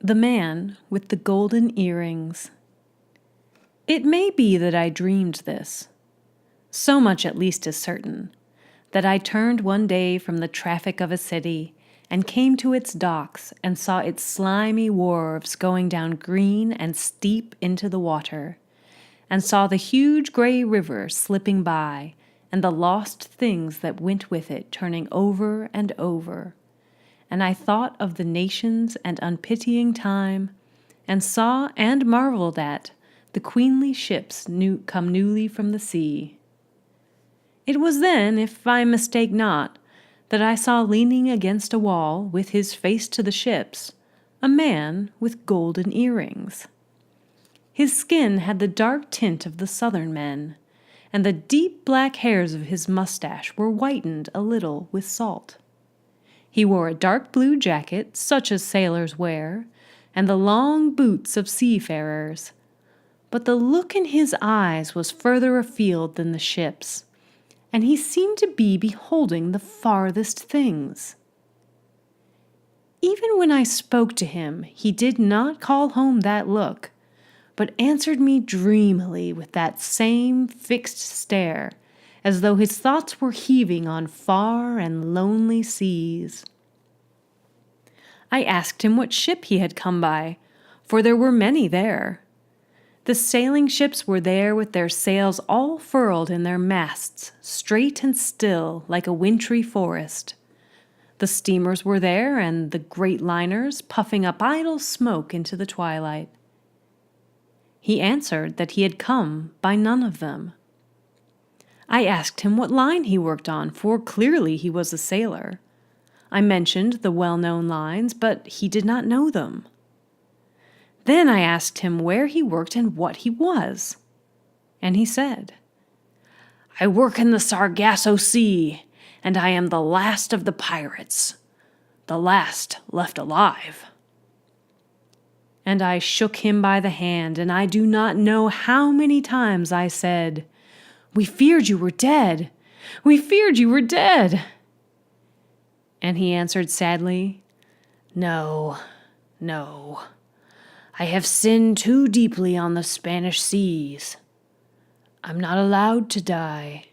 The Man with the Golden Earrings. It may be that I dreamed this. So much at least is certain, that I turned one day from the traffic of a city and came to its docks and saw its slimy wharves going down green and steep into the water, and saw the huge gray river slipping by and the lost things that went with it turning over and over. And I thought of the nations and unpitying time, and saw and marveled at the queenly ships come newly from the sea. It was then, if I mistake not, that I saw leaning against a wall, with his face to the ships, a man with golden earrings. His skin had the dark tint of the southern men, and the deep black hairs of his mustache were whitened a little with salt. He wore a dark blue jacket, such as sailors wear, and the long boots of seafarers. But the look in his eyes was further afield than the ships, and he seemed to be beholding the farthest things. Even when I spoke to him, he did not call home that look, but answered me dreamily with that same fixed stare, as though his thoughts were heaving on far and lonely seas. I asked him what ship he had come by, for there were many there. The sailing ships were there with their sails all furled in their masts, straight and still like a wintry forest. The steamers were there, and the great liners, puffing up idle smoke into the twilight. He answered that he had come by none of them. I asked him what line he worked on, for clearly he was a sailor. I mentioned the well-known lines, but he did not know them. Then I asked him where he worked and what he was. And he said, "I work in the Sargasso Sea, and I am the last of the pirates, the last left alive." And I shook him by the hand, and I do not know how many times I said, "We feared you were dead. We feared you were dead." And he answered sadly, "No, no. I have sinned too deeply on the Spanish seas. I'm not allowed to die."